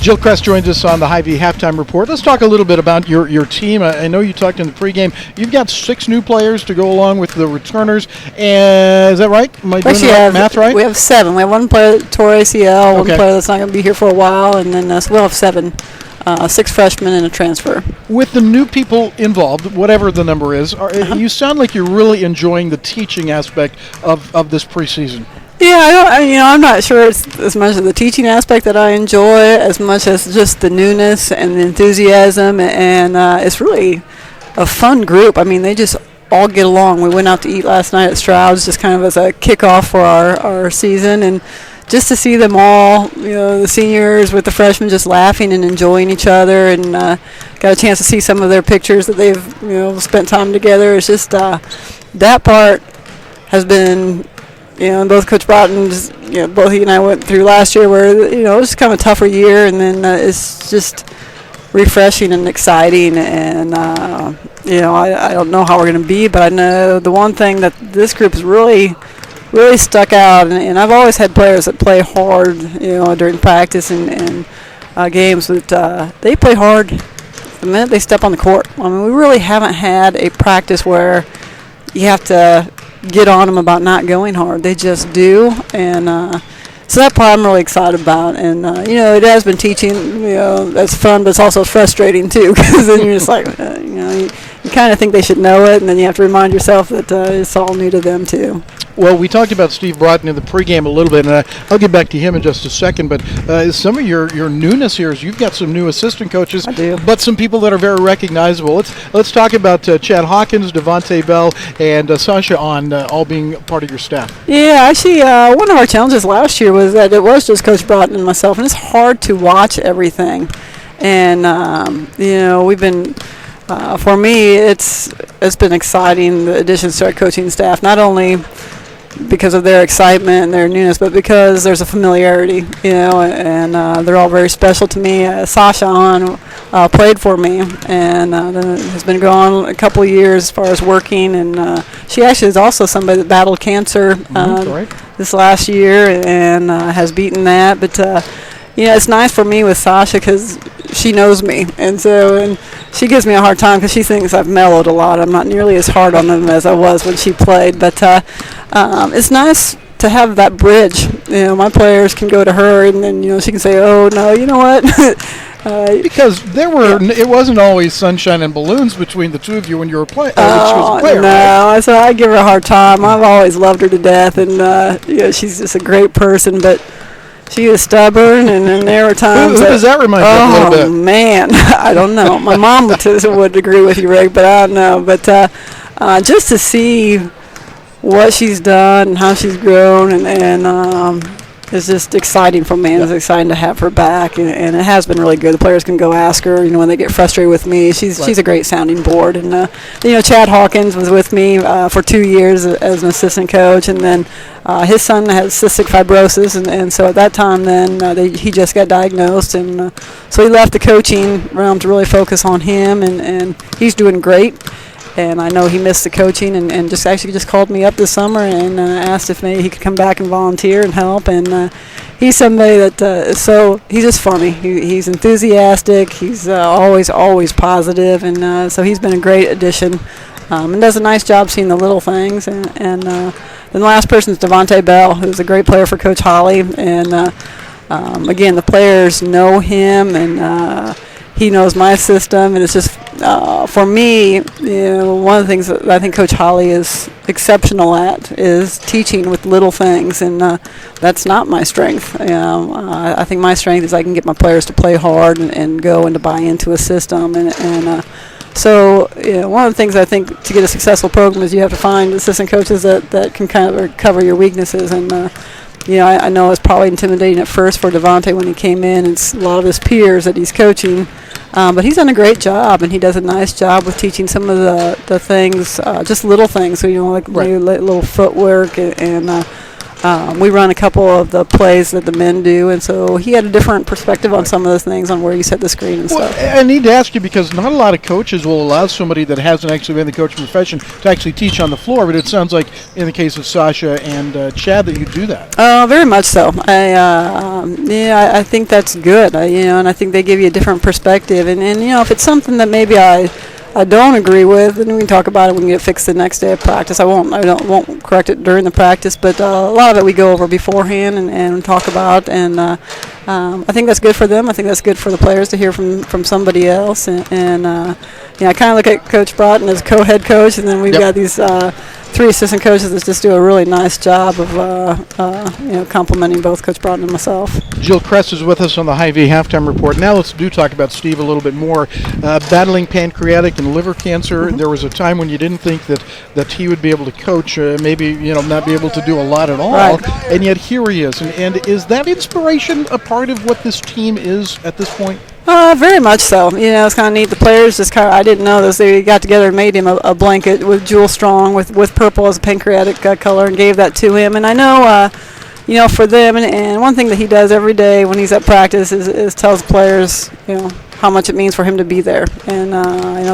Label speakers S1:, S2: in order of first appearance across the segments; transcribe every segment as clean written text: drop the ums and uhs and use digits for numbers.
S1: Jill Cress joins us on the HyVee Halftime Report. Let's talk a little bit about your team. I know you talked in the pregame. You've got 6 new players to go along with the returners. And is that right? Am I doing the math right?
S2: We have 7. We have 1 player that tore ACL, 1 player that's not going to be here for a while, and then so we'll have 7. 6 freshmen and a transfer.
S1: With the new people involved, whatever the number is, you sound like you're really enjoying the teaching aspect of this preseason.
S2: Yeah, I'm not sure it's as much of the teaching aspect that I enjoy as much as just the newness and the enthusiasm, and it's really a fun group. I mean, they just all get along. We went out to eat last night at Stroud's just kind of as a kickoff for our season, and just to see them all, the seniors with the freshmen just laughing and enjoying each other, and got a chance to see some of their pictures that they've spent time together. It's just that part has been, both Coach Broughton's, both he and I went through last year where, it was kind of a tougher year, and then it's just refreshing and exciting, and I don't know how we're going to be, but I know the one thing that this group has really stuck out, and I've always had players that play hard, during practice and games, but they play hard the minute they step on the court. I mean, we really haven't had a practice where you have to get on them about not going hard. They just do, and so that part I'm really excited about. And it has been teaching. That's fun, but it's also frustrating too, because then you're just like, you kind of think they should know it, and then you have to remind yourself that it's all new to them too.
S1: Well, we talked about Steve Broughton in the pregame a little bit, and I'll get back to him in just a second, but some of your newness here is you've got some new assistant coaches,
S2: I do,
S1: but some people that are very recognizable. Let's talk about Chad Hawkins, Devontae Bell, and Sasha on all being part of your staff.
S2: Yeah, actually, one of our challenges last year was that it was just Coach Broughton and myself, and it's hard to watch everything. And, we've been... for me, it's been exciting, the additions to our coaching staff, not only because of their excitement and their newness, but because there's a familiarity, and they're all very special to me. Sasha played for me, and has been gone a couple of years as far as working, and she actually is also somebody that battled cancer this last year and has beaten that, but it's nice for me with Sasha because she knows me, and she gives me a hard time because she thinks I've mellowed a lot. I'm not nearly as hard on them as I was when she played, but it's nice to have that bridge. My players can go to her, and then she can say, "Oh no, you know what?"
S1: Because it wasn't always sunshine and balloons between the two of you when you were playing. She was a player,
S2: no,
S1: right?
S2: So I give her a hard time. I've always loved her to death, and she's just a great person, but she is stubborn, and then there are times.
S1: Who does that remind you of a little bit?
S2: Oh, man. I don't know. My mom would agree with you, Rick, but I don't know. But just to see what she's done and how she's grown, and it's just exciting for me. It's exciting to have her back, and it has been really good. The players can go ask her, when they get frustrated with me. She's a great sounding board. And, Chad Hawkins was with me for 2 years as an assistant coach, and then his son has cystic fibrosis, and so at that time he just got diagnosed, and so he left the coaching realm to really focus on him, and he's doing great. And I know he missed the coaching, and just called me up this summer and asked if maybe he could come back and volunteer and help. And he's somebody that he's just funny. He's enthusiastic. He's always positive, and so he's been a great addition. And does a nice job seeing the little things. And then the last person is Devontae Bell, who's a great player for Coach Holly. And again, the players know him, and he knows my system, and it's just for me, one of the things that I think Coach Holly is exceptional at is teaching with little things, and that's not my strength. I think my strength is I can get my players to play hard and go and to buy into a system, and so one of the things I think to get a successful program is you have to find assistant coaches that can kind of cover your weaknesses, and I know it's probably intimidating at first for Devontae when he came in. It's a lot of his peers that he's coaching, but he's done a great job, and he does a nice job with teaching some of the things, just little things. So little footwork, and we run a couple of the plays that the men do, and so he had a different perspective on some of those things, on where you set the screen and stuff.
S1: I need to ask you, because not a lot of coaches will allow somebody that hasn't actually been in the coaching profession to actually teach on the floor, but it sounds like in the case of Sasha and Chad that you do that.
S2: Very much so. I think that's good. And I think they give you a different perspective. And if it's something that maybe I don't agree with, then we can talk about it. We can get it fixed the next day of practice. I won't correct it during the practice, but a lot of it we go over beforehand and talk about. And I think that's good for them. I think that's good for the players to hear from somebody else. And I kind of look at Coach Broughton as co-head coach, and then we've got these 3 assistant coaches that just do a really nice job of complimenting both Coach Broughton and myself.
S1: Jill Cress is with us on the HyVee Halftime Report. Now let's talk about Steve a little bit more. Battling pancreatic and liver cancer. There was a time when you didn't think that he would be able to coach, maybe not be able to do a lot at all,
S2: right.
S1: And yet here he is. And is that inspiration a part of what this team is at this point?
S2: Very much so. It's kind of neat. The players just I didn't know this. They got together and made him a blanket with Jewell Strong with purple as a pancreatic color and gave that to him. And I know, for them, and one thing that he does every day when he's at practice is tells players, how much it means for him to be there. And,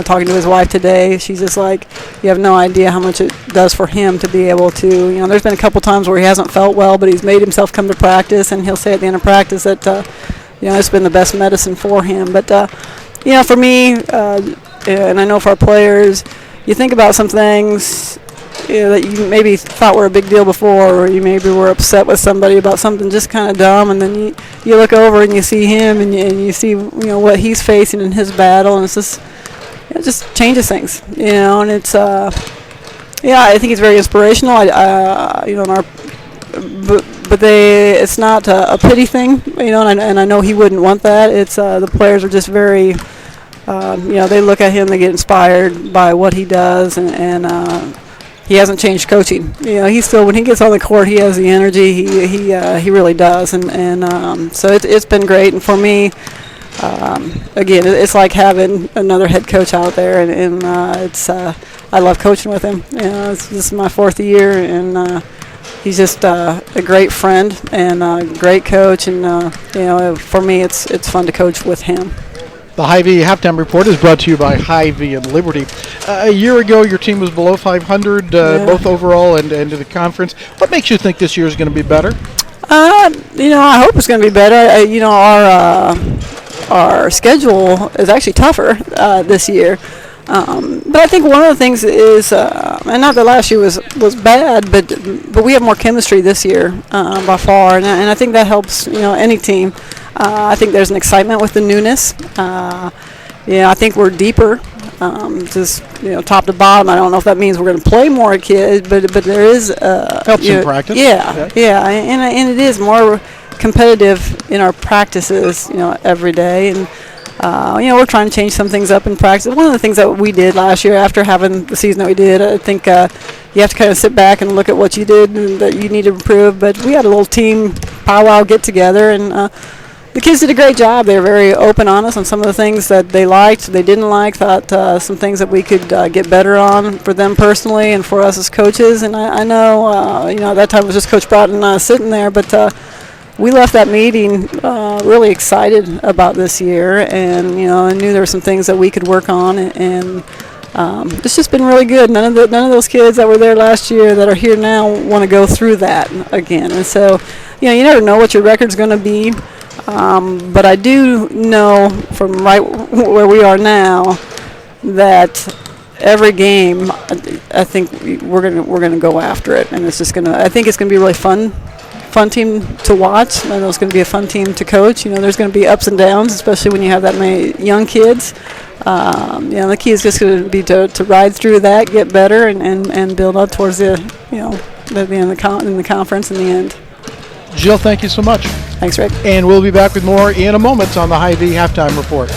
S2: talking to his wife today, she's just like, you have no idea how much it does for him to be able to, there's been a couple times where he hasn't felt well, but he's made himself come to practice, and he'll say at the end of practice that, it's been the best medicine for him. But, for me, and I know for our players, you think about some things that you maybe thought were a big deal before, or you maybe were upset with somebody about something just kind of dumb, and then you look over and you see him, and you see what he's facing in his battle, and it's just it just changes things, and it's I think it's very inspirational. It's not a pity thing, and I know he wouldn't want that. It's the players are just very, they look at him, they get inspired by what he does, and he hasn't changed coaching. He's still, when he gets on the court, he has the energy. He really does, and so it's been great. And for me, again, it's like having another head coach out there, and I love coaching with him. This is my 4th year, and he's just a great friend and a great coach, and for me, it's fun to coach with him.
S1: The HyVee Halftime Report is brought to you by HyVee and Liberty. A year ago, your team was below 500, both overall and in the conference. What makes you think this year is going to be better?
S2: I hope it's going to be better. Our schedule is actually tougher this year. But I think one of the things is, and not that last year was bad, but we have more chemistry this year by far, and I think that helps any team. I think there's an excitement with the newness. I think we're deeper, just top to bottom. I don't know if that means we're going to play more kids, but there is
S1: helps in practice.
S2: Yeah, and it is more competitive in our practices, every day, and we're trying to change some things up in practice. One of the things that we did last year after having the season that we did, I think you have to kind of sit back and look at what you did and that you need to improve. But we had a little team powwow get together, and the kids did a great job. They were very open, honest on some of the things that they liked, they didn't like, thought some things that we could get better on for them personally and for us as coaches. And I know, at that time it was just Coach Broughton sitting there, but we left that meeting really excited about this year, and I knew there were some things that we could work on, and it's just been really good. None of those kids that were there last year that are here now want to go through that again, and so you never know what your record's going to be, but I do know from right where we are now that every game, I think we're gonna go after it, and it's just I think it's gonna be really fun team to watch. I know it's going to be a fun team to coach. There's going to be ups and downs, especially when you have that many young kids. The key is just going to be to ride through that, get better, and build up towards the end of the conference in the end.
S1: Jill, thank you so much.
S2: Thanks, Rick.
S1: And we'll be back with more in a moment on the HyVee Halftime Report.